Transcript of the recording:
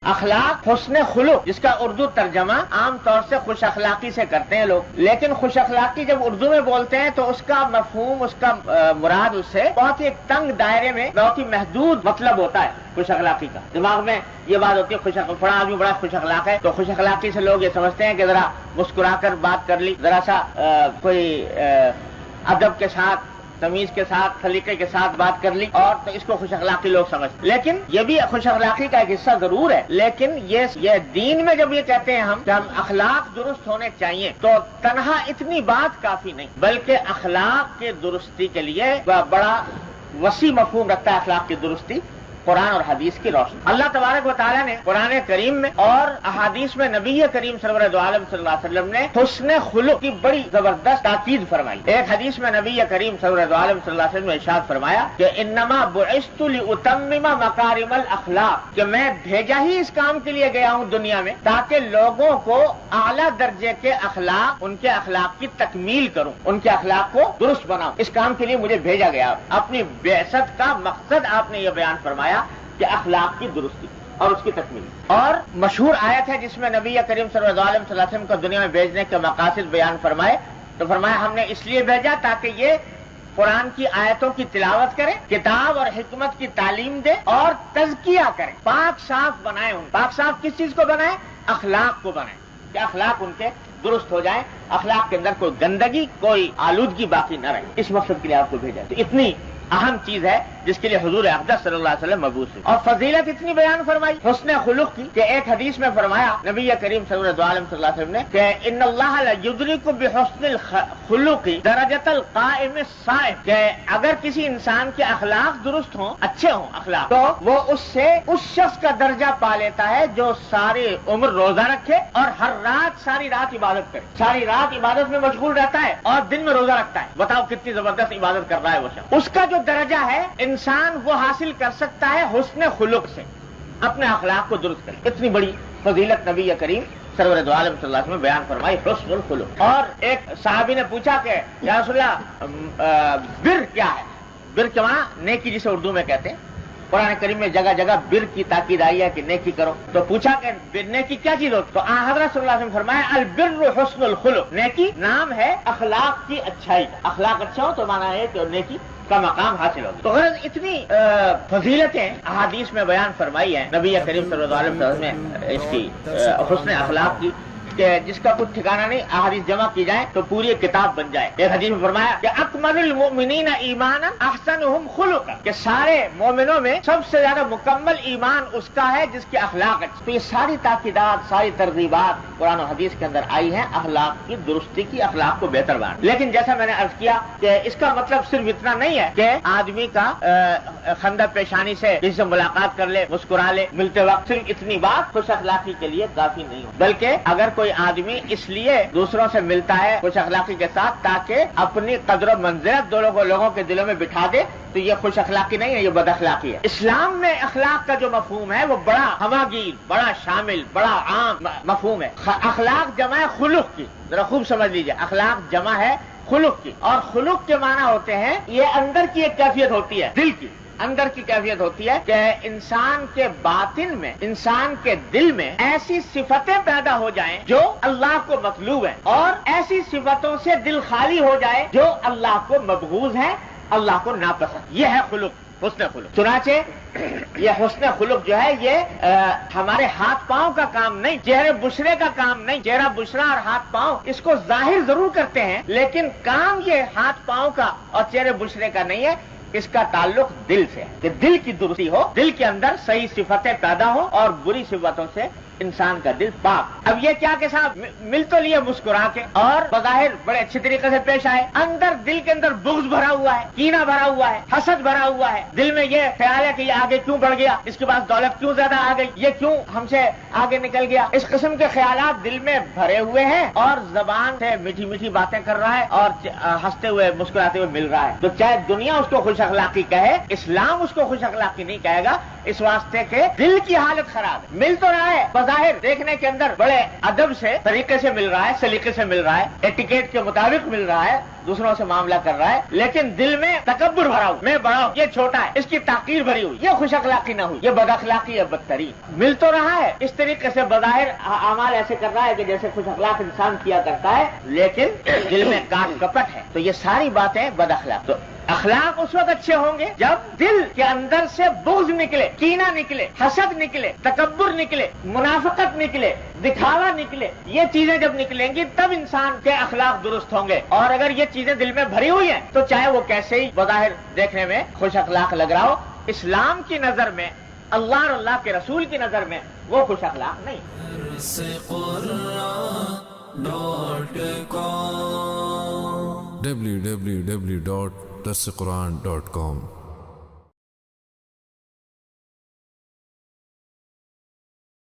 اخلاق حسن خلق، جس کا اردو ترجمہ عام طور سے خوش اخلاقی سے کرتے ہیں لوگ، لیکن خوش اخلاقی جب اردو میں بولتے ہیں تو اس کا مفہوم، اس کا مراد اس سے بہت ہی ایک تنگ دائرے میں بہت ہی محدود مطلب ہوتا ہے خوش اخلاقی کا۔ دماغ میں یہ بات ہوتی ہے فلاں آدمی بڑا خوش اخلاق ہے، تو خوش اخلاقی سے لوگ یہ سمجھتے ہیں کہ ذرا مسکرا کر بات کر لی، ذرا سا کوئی ادب کے ساتھ، تمیز کے ساتھ، سلیقے کے ساتھ بات کر لی، اور تو اس کو خوش اخلاقی لوگ سمجھتے ہیں۔ لیکن یہ بھی خوش اخلاقی کا ایک حصہ ضرور ہے، لیکن یہ دین میں جب یہ کہتے ہیں ہم کہ ہم اخلاق درست ہونے چاہیے، تو تنہا اتنی بات کافی نہیں، بلکہ اخلاق کے درستی کے لیے بڑا وسیع مفہوم رکھتا ہے اخلاق کی درستی قرآن اور حدیث کی روشنی۔ اللہ تبارک و تعالیٰ نے قرآن کریم میں اور احادیث میں نبی کریم سرور عالم صلی اللہ علیہ وسلم نے حسن خلق کی بڑی زبردست تاکید فرمائی۔ ایک حدیث میں نبی کریم سرور عالم صلی اللہ علیہ وسلم نے ارشاد فرمایا کہ انما بعثت لاتمم مکارم الاخلاق، کہ میں بھیجا ہی اس کام کے لیے گیا ہوں دنیا میں تاکہ لوگوں کو اعلیٰ درجے کے اخلاق، ان کے اخلاق کی تکمیل کروں، ان کے اخلاق کو درست بناؤں۔ اس کام کے لیے مجھے بھیجا گیا۔ اپنی بعثت کا مقصد آپ نے یہ بیان فرمایا کہ اخلاق کی درستی اور اس کی تکمیل۔ اور مشہور آیت ہے جس میں نبی کریم صلی اللہ علیہ وسلم کو دنیا میں بھیجنے کے مقاصد بیان فرمائے، تو فرمایا ہم نے اس لیے بھیجا تاکہ یہ قرآن کی آیتوں کی تلاوت کریں، کتاب اور حکمت کی تعلیم دے اور تزکیہ کریں، پاک صاف بنائیں۔ پاک صاف کس چیز کو بنائیں؟ اخلاق کو بنائیں، کہ اخلاق ان کے درست ہو جائیں، اخلاق کے اندر کوئی گندگی، کوئی آلودگی باقی نہ رہے۔ اس مقصد کے لیے آپ کو بھیجا۔ تو اتنی اہم چیز ہے جس کے لیے حضور اقدس صلی اللہ علیہ وسلم مبعوث ہوئے۔ اور فضیلت اتنی بیان فرمائی حسن خلق کی کہ ایک حدیث میں فرمایا نبی کریم صلی اللہ علیہ وسلم نے کہ ان اللہ لیدرک بحسن الخلق درجۃ القائم الصائم، کہ اگر کسی انسان کے اخلاق درست ہوں، اچھے ہوں اخلاق، تو وہ اس سے اس شخص کا درجہ پا لیتا ہے جو ساری عمر روزہ رکھے اور ہر رات ساری رات عبادت کرے، ساری رات عبادت میں مشغول رہتا ہے اور دن میں روزہ رکھتا ہے۔ بتاؤ کتنی زبردست عبادت کر رہا ہے وہ شخص۔ اس کا جو درجہ ہے انسان وہ حاصل کر سکتا ہے حسن خلق سے، اپنے اخلاق کو درست کرے۔ اتنی بڑی فضیلت نبی کریم سرور دو عالم صلی اللہ علیہ وسلم بیان فرمائی حسن الخلق۔ اور ایک صحابی نے پوچھا کہ یا رسول اللہ بر کیا ہے؟ بر کے معنی نیکی جسے اردو میں کہتے ہیں۔ قرآن کریم میں جگہ جگہ بر کی تاکید آئی ہے کہ نیکی کرو، تو پوچھا کہ نیکی کیا چیز ہوتی؟ تو حضرت صلی اللہ علیہ وسلم فرمایا البر حسن الخلق، نیکی نام ہے اخلاق کی اچھائی کا۔ اخلاق اچھا ہو تو معنی ہے کہ نیکی کا مقام حاصل ہوگا۔ تو غرض اتنی فضیلتیں احادیث میں بیان فرمائی ہیں نبی کریم صلی اللہ علیہ وسلم نے اس کی حسن اخلاق کی کہ جس کا کچھ ٹھکانہ نہیں، احادیث جمع کی جائیں تو پوری ایک کتاب بن جائے۔ ایک حدیث میں فرمایا کہ اکمل المؤمنین ایمانا احسنهم خلقا، کہ سارے مومنوں میں سب سے زیادہ مکمل ایمان اس کا ہے جس کے اخلاق اچھے۔ تو یہ ساری تاکیدات، ساری ترغیبات قرآن و حدیث کے اندر آئی ہیں اخلاق کی درستی کی، اخلاق کو بہتر بنانا۔ لیکن جیسا میں نے عرض کیا کہ اس کا مطلب صرف اتنا نہیں ہے کہ آدمی کا خندہ پیشانی سے کسی سے ملاقات کر لے، مسکرا لے ملتے وقت، صرف اتنی بات خوش اخلاقی کے لیے کافی نہیں ہو، بلکہ اگر کوئی آدمی اس لیے دوسروں سے ملتا ہے خوش اخلاقی کے ساتھ تاکہ اپنی قدر و منزلت لوگوں کے دلوں میں بٹھا دے، تو یہ خوش اخلاقی نہیں ہے، یہ بد اخلاقی ہے۔ اسلام میں اخلاق کا جو مفہوم ہے وہ بڑا ہماگیر، بڑا شامل، بڑا عام مفہوم ہے۔ اخلاق جمع ہے خلق کی، ذرا خوب سمجھ لیجئے، اخلاق جمع ہے خلق کی، اور خلق کے معنی ہوتے ہیں یہ اندر کی ایک کیفیت ہوتی ہے، دل کی اندر کی کیفیت ہوتی ہے کہ انسان کے باطن میں، انسان کے دل میں ایسی صفتیں پیدا ہو جائیں جو اللہ کو مطلوب ہیں، اور ایسی صفتوں سے دل خالی ہو جائے جو اللہ کو مبغوض ہیں، اللہ کو ناپسند۔ یہ ہے خلق، حسن خلق۔ چنانچہ یہ حسن خلق جو ہے یہ ہمارے ہاتھ پاؤں کا کام نہیں، چہرے بشرے کا کام نہیں۔ چہرہ بشرا اور ہاتھ پاؤں اس کو ظاہر ضرور کرتے ہیں، لیکن کام یہ ہاتھ پاؤں کا اور چہرے بشرے کا نہیں ہے، اس کا تعلق دل سے ہے کہ دل کی درستی ہو، دل کے اندر صحیح صفتیں پیدا ہو اور بری صفتوں سے انسان کا دل پاک۔ اب یہ کیا کہ صاحب مل تو لیے مسکرا کے اور بظاہر بڑے اچھے طریقے سے پیش آئے، اندر دل کے اندر بغض بھرا ہوا ہے، کینہ بھرا ہوا ہے، حسد بھرا ہوا ہے، دل میں یہ خیال ہے کہ یہ آگے کیوں بڑھ گیا، اس کے پاس دولت کیوں زیادہ آ گئی، یہ کیوں ہم سے آگے نکل گیا، اس قسم کے خیالات دل میں بھرے ہوئے ہیں، اور زبان سے میٹھی میٹھی باتیں کر رہا ہے اور ہنستے ہوئے مسکراتے ہوئے مل رہا ہے۔ تو چاہے دنیا اس کو خوش اخلاقی کہے، اسلام اس کو خوش اخلاقی نہیں کہے گا، اس واسطے کے دل کی حالت خراب ہے۔ مل تو رہا ہے ظاہر دیکھنے کے اندر بڑے ادب سے طریقے سے مل رہا ہے، سلیقے سے مل رہا ہے، ایٹیکیٹ کے مطابق مل رہا ہے، دوسروں سے معاملہ کر رہا ہے لیکن دل میں تکبر بھرا ہو، میں بڑا ہوں یہ چھوٹا ہے، اس کی تحقیر بھری ہوئی، یہ خوش اخلاقی نہ ہوئی، یہ بد اخلاقی ہے بدترین۔ مل تو رہا ہے اس طریقے سے بظاہر اعمال ایسے کر رہا ہے کہ جیسے خوش اخلاق انسان کیا کرتا ہے لیکن دل میں کاٹ کپٹ ہے، تو یہ ساری باتیں بد اخلاق۔ تو اخلاق اس وقت اچھے ہوں گے جب دل کے اندر سے بغض نکلے، کینہ نکلے، حسد نکلے، تکبر نکلے، منافقت نکلے، دکھاوا نکلے، یہ چیزیں جب نکلیں گی تب انسان کے اخلاق درست ہوں گے۔ اور اگر یہ چیزیں دل میں بھری ہوئی ہیں تو چاہے وہ کیسے ہی بظاہر دیکھنے میں خوش اخلاق لگ رہا ہو، اسلام کی نظر میں، اللہ اور اللہ کے رسول کی نظر میں وہ خوش اخلاق نہیں۔ www.darsequran.com